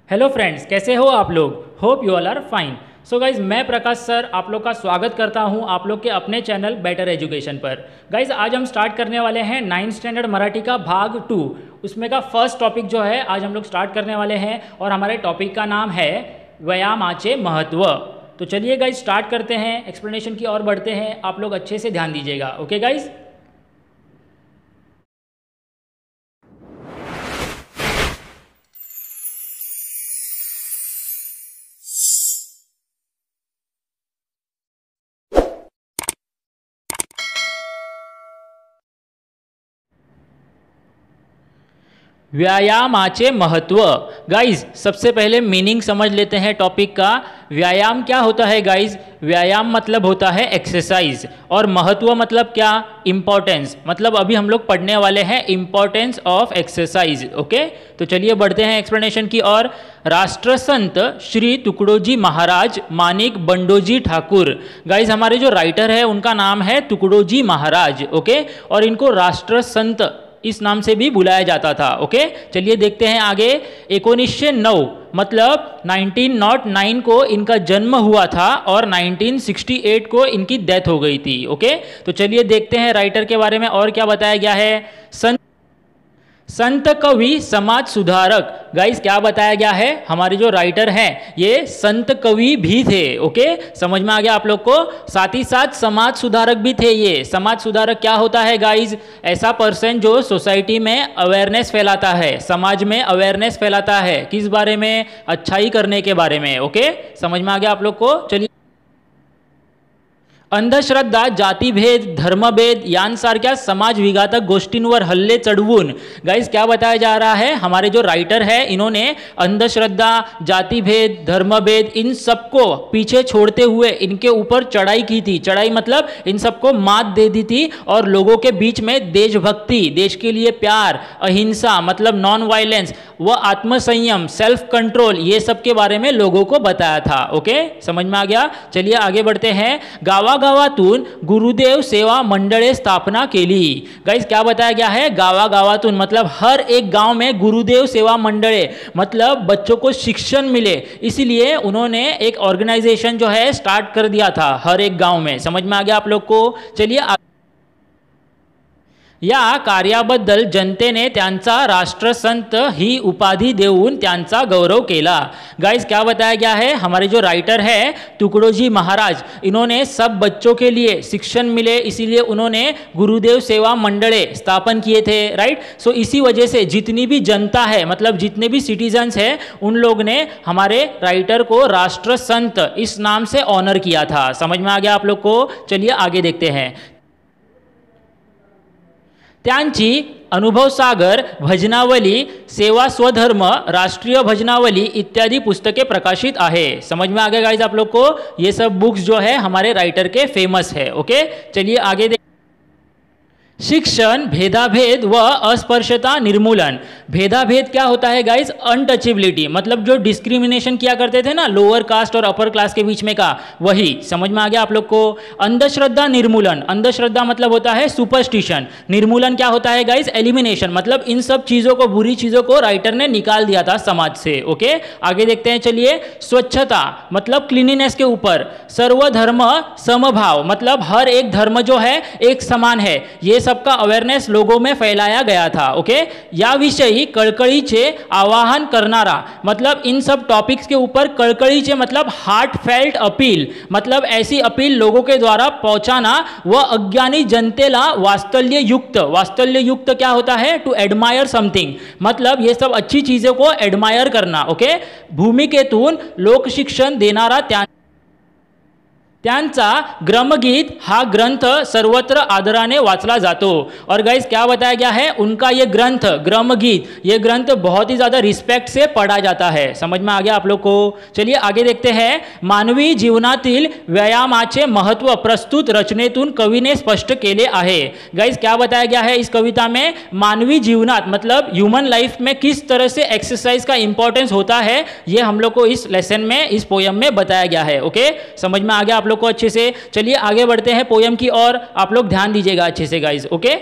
Hello friends, कैसे हो आप लोग। Hope you all are fine. So guys, मैं प्रकाश सर आप लोग का स्वागत करता हूं आप लोग के अपने चैनल बेटर एजुकेशन पर। गाइज, आज हम स्टार्ट करने वाले हैं 9th स्टैंडर्ड मराठी का भाग 2। उसमें का फर्स्ट टॉपिक जो है आज हम लोग स्टार्ट करने वाले हैं और हमारे टॉपिक का नाम है व्यायामाचे महत्व। तो चलिए गाइज स्टार्ट करते हैं, एक्सप्लेनेशन की ओर बढ़ते हैं। आप लोग अच्छे से ध्यान दीजिएगा। Okay guys. व्यायामाचे महत्व। गाइज, सबसे पहले मीनिंग समझ लेते हैं टॉपिक का। व्यायाम क्या होता है गाइज? व्यायाम मतलब होता है एक्सरसाइज, और महत्व मतलब क्या? इम्पोर्टेंस। मतलब अभी हम लोग पढ़ने वाले हैं इम्पोर्टेंस ऑफ एक्सरसाइज। ओके, तो चलिए बढ़ते हैं एक्सप्लेनेशन की ओर। राष्ट्रसंत श्री तुकडोजी महाराज मानिक बंडोजी ठाकुर। गाइज, हमारे जो राइटर है उनका नाम है तुकडोजी महाराज। ओके, और इनको राष्ट्रसंत इस नाम से भी बुलाया जाता था। ओके, चलिए देखते हैं आगे। 1909 मतलब 1909 को इनका जन्म हुआ था और 1968 को इनकी डेथ हो गई थी। ओके, तो चलिए देखते हैं राइटर के बारे में और क्या बताया गया है। संत कवि समाज सुधारक। गाइस, क्या बताया गया है? हमारे जो राइटर हैं ये संत कवि भी थे। ओके, समझ में आ गया आप लोग को। साथ ही साथ समाज सुधारक भी थे। ये समाज सुधारक क्या होता है गाइस? ऐसा पर्सन जो सोसाइटी में अवेयरनेस फैलाता है, समाज में अवेयरनेस फैलाता है। किस बारे में? अच्छाई करने के बारे में। ओके, समझ में आ गया आप लोग को। चलिए, अंधश्रद्धा, जातीभेद, धर्मभेद यांसारख्या समाज विघातक गोष्टींवर हल्ले चढवून, गाइस क्या बताया जा रहा है? हमारे जो राइटर है इन्होंने अंधश्रद्धा, जातिभेद, धर्मभेद इन सबको पीछे छोड़ते हुए इनके ऊपर चढ़ाई की थी। चढ़ाई मतलब इन सबको मात दे दी थी और लोगों के बीच में देशभक्ति, देश के लिए प्यार, अहिंसा मतलब नॉन वायलेंस व आत्मसंयम, सेल्फ कंट्रोल, ये सब के बारे में लोगों को बताया था। ओके, समझ में आ गया। चलिए आगे बढ़ते हैं। गावागावातून गुरुदेव सेवा मंडळे स्थापना केली। गाइस, क्या बताया गया है? गावागावातून मतलब हर एक गांव में गुरुदेव सेवा मंडळे मतलब बच्चों को शिक्षण मिले, इसलिए उन्होंने एक ऑर्गेनाइजेशन जो है स्टार्ट कर दिया था हर एक गांव में। समझ में आ गया आप लोग को। चलिए, या कार्याबद्दल जनतेने त्यांचा राष्ट्रसंत ही उपाधि देऊन त्यांचा गौरव केला। गाइस, क्या बताया गया है? हमारे जो राइटर है तुकडोजी महाराज, इन्होंने सब बच्चों के लिए शिक्षण मिले, इसीलिए उन्होंने गुरुदेव सेवा मंडले स्थापन किए थे। राइट, सो इसी वजह से जितनी भी जनता है मतलब जितने भी सिटीजन्स हैं उन लोग ने हमारे राइटर को राष्ट्रसंत इस नाम से ऑनर किया था। समझ में आ गया आप लोग को। चलिए आगे देखते हैं। त्यांची अनुभवसागर, भजनावली, सेवा स्वधर्म, राष्ट्रीय भजनावली इत्यादि पुस्तकें प्रकाशित आहे। समझ में आ गया गाइस आप लोग को? ये सब बुक्स जो है हमारे राइटर के फेमस है। ओके, चलिए आगे देख। शिक्षण, भेदाभेद व अस्पृश्यता निर्मूलन। भेदाभेद क्या होता है गाइस? अनटचेबिलिटी, मतलब जो डिस्क्रिमिनेशन किया करते थे ना लोअर कास्ट और अपर क्लास के बीच में का, वही। समझ में आ गया आप लोग को। अंधश्रद्धा निर्मूलन, अंधश्रद्धा मतलब होता है सुपरस्टिशन, निर्मूलन क्या होता है गाइस? एलिमिनेशन, मतलब इन सब चीजों को, बुरी चीजों को राइटर ने निकाल दिया था समाज से। ओके, आगे देखते हैं। चलिए, स्वच्छता मतलब क्लीनिनेस के ऊपर। सर्वधर्म समभाव मतलब हर एक धर्म जो है एक समान है, ये सबका अवेयरनेस लोगों में फैलाया गया था। ओके, याविषयी कळकळीचे आवाहन करणारा, मतलब इन सब टॉपिक्स के ऊपर कळकळीचे मतलब हार्ट फेल्ट अपील, मतलब ऐसी अपील लोगों के द्वारा पहुंचाना व अज्ञानी जनतेला वात्सल्य युक्त, वात्सल्य युक्त क्या होता है? टू एडमायर समथिंग, मतलब ये सब अच्छी चीजों को एडमायर करना। ओके, भूमिकेतून लोकशिक्षण देणारा त्यांचा ग्रमगीत हा ग्रंथ सर्वत्र आदराने वाचला जातो। और गाइस, क्या बताया गया है? उनका ये ग्रंथ ग्रमगीत, ये ग्रंथ बहुत ही ज़्यादा रिस्पेक्ट से पढ़ा जाता है। समझ में आ गया आप लोग को। चलिए आगे देखते हैं। मानवी जीवनातील व्यायामाचे महत्व प्रस्तुत रचनेतून कवीने स्पष्ट केले आहे। गाइस, क्या बताया गया है इस कविता में? मानवी जीवनात मतलब ह्यूमन लाइफ में किस तरह से एक्सरसाइज का इंपॉर्टेंस होता है, ये हम लोग को इस लेसन में, इस पोयम में बताया गया है। ओके, समझ में आ गया आप लोग को अच्छे से। चलिए आगे बढ़ते हैं पोयम की ओर। आप लोग ध्यान दीजिएगा अच्छे से गाइस। ओके,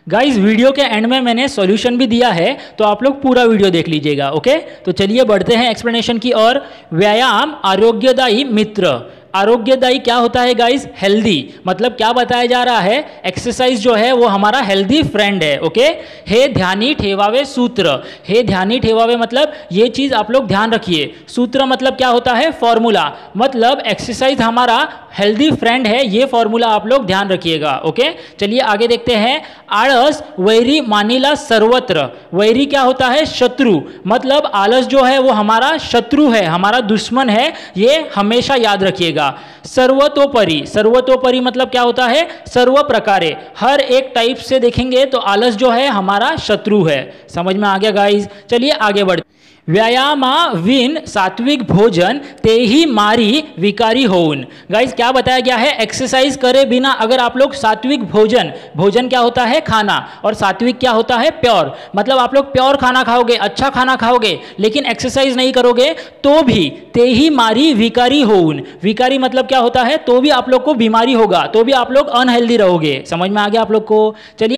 गाइस वीडियो के एंड में मैंने सॉल्यूशन भी दिया है, तो आप लोग पूरा वीडियो देख लीजिएगा। ओके, तो चलिए बढ़ते हैं एक्सप्लेनेशन की ओर। व्यायाम आरोग्यदायी मित्र। आरोग्यदायी क्या होता है गाइस? हेल्दी। मतलब क्या बताया जा रहा है? एक्सरसाइज जो है वो हमारा हेल्दी फ्रेंड है। ओके, हे ध्यानी ठेवावे सूत्र। हे ध्यानी ठेवावे मतलब ये चीज आप लोग ध्यान रखिए। सूत्र मतलब क्या होता है? फॉर्मूला। मतलब एक्सरसाइज हमारा हेल्दी फ्रेंड है, ये फॉर्मूला आप लोग ध्यान रखिएगा। ओके, चलिए आगे देखते हैं। आलस वैरी मानिला सर्वत्र। वैरी क्या होता है? शत्रु। मतलब आलस जो है वो हमारा शत्रु है, हमारा दुश्मन है, ये हमेशा याद रखिएगा। सर्वतोपरि। सर्वतोपरि मतलब क्या होता है? सर्व प्रकारे। हर एक टाइप से देखेंगे तो आलस जो है हमारा शत्रु है। समझ में आ गया गाइस? चलिए आगे बढ़ते। व्यायामा विन सात्विक भोजन ते ही मारी विकारी होउन। गाइस क्या बताया गया है? एक्सरसाइज करे बिना अगर आप लोग सात्विक भोजन, भोजन क्या होता है? खाना, और सात्विक क्या होता है? प्योर। मतलब आप लोग प्योर खाना खाओगे, अच्छा खाना खाओगे, लेकिन एक्सरसाइज नहीं करोगे तो भी ते ही मारी विकारी होउन। विकारी मतलब क्या होता है? तो भी आप लोग को बीमारी होगा, तो भी आप लोग अनहेल्दी रहोगे। समझ में आ गया आप लोग को? चलिए,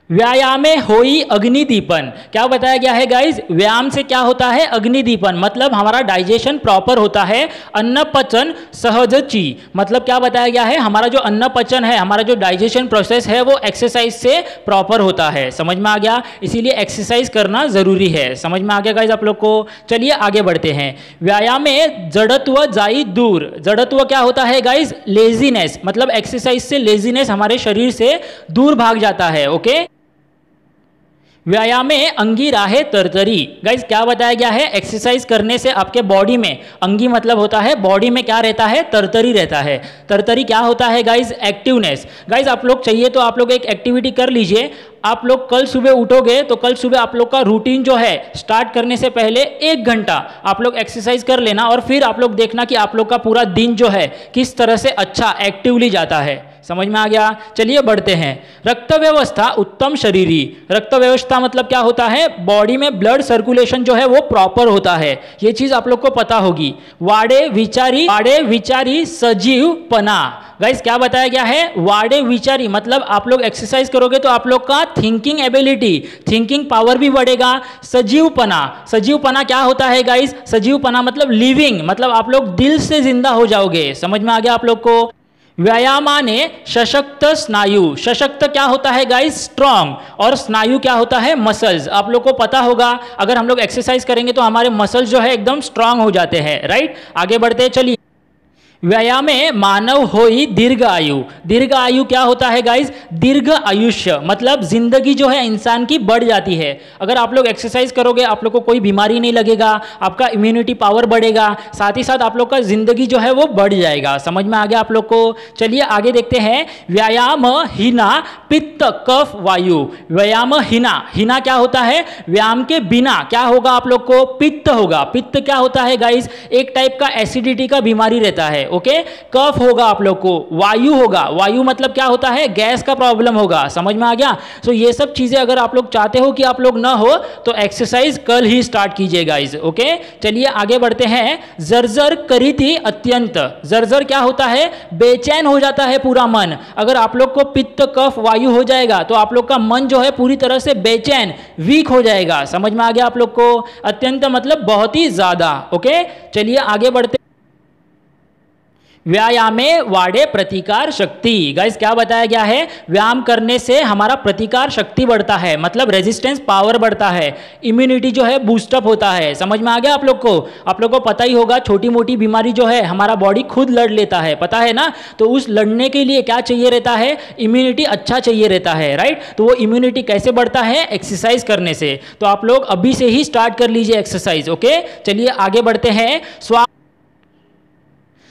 व्यायामे होई अग्निदीपन। क्या बताया गया है गाइस? व्यायाम से क्या होता है? अग्निदीपन। मतलब हमारा डाइजेशन प्रॉपर होता है। अन्न पचन सहजची। मतलब क्या बताया गया है? हमारा जो अन्न पचन है, हमारा जो डाइजेशन प्रोसेस है वो एक्सरसाइज से प्रॉपर होता है। समझ में आ गया? इसीलिए एक्सरसाइज करना जरूरी है। समझ में आ गया गाइस आप लोग को? चलिए आगे बढ़ते हैं। व्यायामे जड़त्व जाई दूर। जड़त्व क्या होता है गाइस? लेजीनेस। मतलब एक्सरसाइज से लेजीनेस हमारे शरीर से दूर भाग जाता है। ओके, व्यायामे अंगी राहे तरतरी। गाइस क्या बताया गया है? एक्सरसाइज करने से आपके बॉडी में, अंगी मतलब होता है बॉडी में क्या रहता है? तरतरी रहता है। तरतरी क्या होता है गाइस? एक्टिवनेस। गाइस आप लोग चाहिए तो आप लोग एक एक्टिविटी कर लीजिए। आप लोग कल सुबह उठोगे तो कल सुबह आप लोग का रूटीन जो है, स्टार्ट करने से पहले 1 घंटा आप लोग एक्सरसाइज कर लेना, और फिर आप लोग देखना कि आप लोग का पूरा दिन जो है किस तरह से अच्छा एक्टिवली जाता है। समझ में आ गया? चलिए बढ़ते हैं। रक्त व्यवस्था उत्तम शरीरी। रक्त व्यवस्था मतलब क्या होता है? बॉडी में ब्लड सर्कुलेशन जो है वो प्रॉपर होता है, ये चीज आप लोग को पता होगी। वाड़े विचारी सजीवपना। गाइस क्या बताया गया है? वाड़े विचारी मतलब आप लोग एक्सरसाइज करोगे तो आप लोग का थिंकिंग एबिलिटी, थिंकिंग पावर भी बढ़ेगा। सजीवपना, सजीवपना क्या होता है गाइस? सजीवपना मतलब लिविंग, मतलब आप लोग दिल से जिंदा हो जाओगे। समझ में आ गया आप लोग को? व्यायामाने सशक्त स्नायु। सशक्त क्या होता है गाइस? स्ट्रांग। और स्नायु क्या होता है? मसल्स। आप लोग को पता होगा अगर हम लोग एक्सरसाइज करेंगे तो हमारे मसल्स जो है एकदम स्ट्रांग हो जाते हैं। राइट, आगे बढ़ते हैं। चलिए, व्यायामे मानव होई दीर्घ आयु। दीर्घ आयु क्या होता है गाइस? दीर्घ आयुष्य मतलब जिंदगी जो है इंसान की बढ़ जाती है। अगर आप लोग एक्सरसाइज करोगे आप लोग को कोई बीमारी नहीं लगेगा, आपका इम्यूनिटी पावर बढ़ेगा, साथ ही साथ आप लोग का जिंदगी जो है वो बढ़ जाएगा। समझ में आ गया आप लोग को? चलिए आगे देखते हैं। व्यायाम हिना पित्त कफ वायु। व्यायाम हिना, हिना क्या होता है? व्यायाम के बिना क्या होगा आप लोग को? पित्त होगा। पित्त क्या होता है गाइस? एक टाइप का एसिडिटी का बीमारी रहता है। ओके, कफ होगा आप लोग को। वायु होगा, वायु मतलब क्या होता है? गैस का प्रॉब्लम होगा। समझ में आ गया? सो ये सब चीजें अगर आप लोग चाहते हो कि आप लोग ना हो तो एक्सरसाइज कल ही स्टार्ट कीजिए गाइस। ओके, चलिए आगे बढ़ते हैं। जर्जर करी थी अत्यंत। जर्जर क्या होता है? बेचैन हो जाता है पूरा मन। अगर आप लोग को पित्त कफ वायु हो जाएगा तो आप लोग का मन जो है पूरी तरह से बेचैन, वीक हो जाएगा। समझ में आ गया आप लोग को? अत्यंत मतलब बहुत ही ज्यादा। ओके, चलिए आगे बढ़ते। व्यायामे वाड़े प्रतिकार शक्ति। गाइस क्या बताया गया है? व्यायाम करने से हमारा प्रतिकार शक्ति बढ़ता है, मतलब रेजिस्टेंस पावर बढ़ता है, इम्यूनिटी जो है बूस्टअप होता है। समझ में आ गया आप लोग को? आप लोग को पता ही होगा छोटी मोटी बीमारी जो है हमारा बॉडी खुद लड़ लेता है, पता है ना? तो उस लड़ने के लिए क्या चाहिए रहता है? इम्यूनिटी अच्छा चाहिए रहता है। राइट, तो वो इम्यूनिटी कैसे बढ़ता है? एक्सरसाइज करने से। तो आप लोग अभी से ही स्टार्ट कर लीजिए एक्सरसाइज। ओके, चलिए आगे बढ़ते हैं।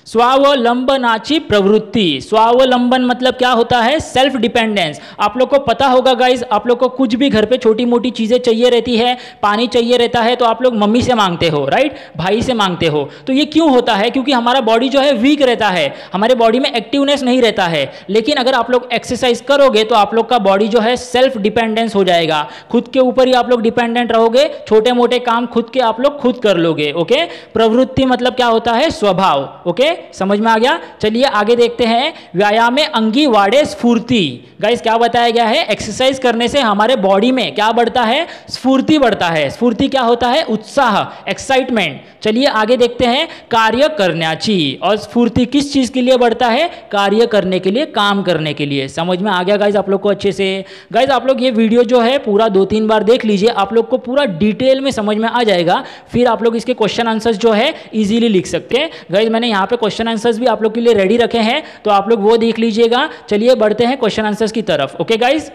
स्वावलंबनाची प्रवृत्ति। स्वावलंबन मतलब क्या होता है? Self dependence. आप लोग को पता होगा गाइस, आप लोग को कुछ भी घर पे छोटी मोटी चीजें चाहिए रहती है, पानी चाहिए रहता है तो आप लोग मम्मी से मांगते हो, राइट, भाई से मांगते हो। तो ये क्यों होता है? क्योंकि हमारा बॉडी जो है वीक रहता है, हमारे बॉडी में एक्टिवनेस नहीं रहता है। लेकिन अगर आप लोग एक्सरसाइज करोगे तो आप लोग का बॉडी जो है सेल्फ डिपेंडेंस हो जाएगा, खुद के ऊपर ही आप लोग डिपेंडेंट रहोगे, छोटे मोटे काम खुद के आप लोग खुद कर लोगे। ओके, प्रवृत्ति मतलब क्या होता है? स्वभाव। ओके, समझ में आ गया। चलिए आगे देखते हैं। व्यायामे अंगी वाड़े स्फूर्ति। गाइस क्या बताया गया है, एक्सरसाइज करने से हमारे बॉडी में क्या बढ़ता है, स्फूर्ति बढ़ता है। स्फूर्ति क्या होता है, उत्साह, एक्साइटमेंट। चलिए आगे देखते हैं। कार्य करण्याची, और स्फूर्ति किस चीज के लिए बढ़ता है, कार्य करने के लिए, काम करने के लिए। समझ में आ गया गाइज आप लोग को अच्छे से। गाइज आप लोग ये वीडियो जो है पूरा 2-3 बार देख लीजिए, आप लोग को पूरा डिटेल में समझ में आ जाएगा। फिर आप लोग इसके क्वेश्चन आंसर्स जो है इजीली लिख सकते हैं। गाइज मैंने यहाँ पे क्वेश्चन आंसर्स भी आप लोग के लिए रेडी रखे हैं, तो आप लोग वो देख लीजिएगा। चलिए बढ़ते हैं क्वेश्चन आंसर्स की तरफ। Okay guys,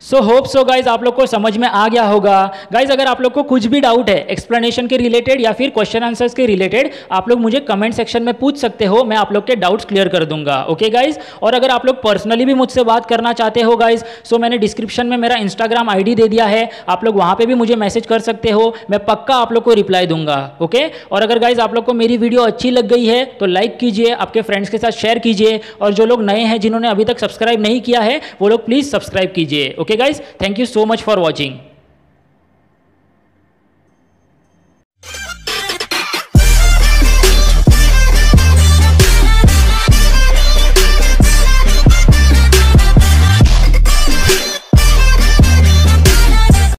so hope so guys आप लोग को समझ में आ गया होगा। गाइज अगर आप लोग को कुछ भी डाउट है एक्सप्लेनेशन के रिलेटेड या फिर क्वेश्चन आंसर्स के रिलेटेड, आप लोग मुझे कमेंट सेक्शन में पूछ सकते हो, मैं आप लोग के डाउट्स क्लियर कर दूंगा। ओके गाइज, और अगर आप लोग पर्सनली भी मुझसे बात करना चाहते हो गाइज, सो मैंने डिस्क्रिप्शन में मेरा इंस्टाग्राम आईडी दे दिया है, आप लोग वहाँ पे भी मुझे मैसेज कर सकते हो, मैं पक्का आप लोग को रिप्लाई दूंगा। ओके, और अगर गाइज आप लोग को मेरी वीडियो अच्छी लग गई है तो लाइक कीजिए, आपके फ्रेंड्स के साथ शेयर कीजिए, और जो लोग नए हैं जिन्होंने अभी तक सब्सक्राइब नहीं किया है वो लोग प्लीज़ सब्सक्राइब कीजिए। Okay guys, thank you so much for watching.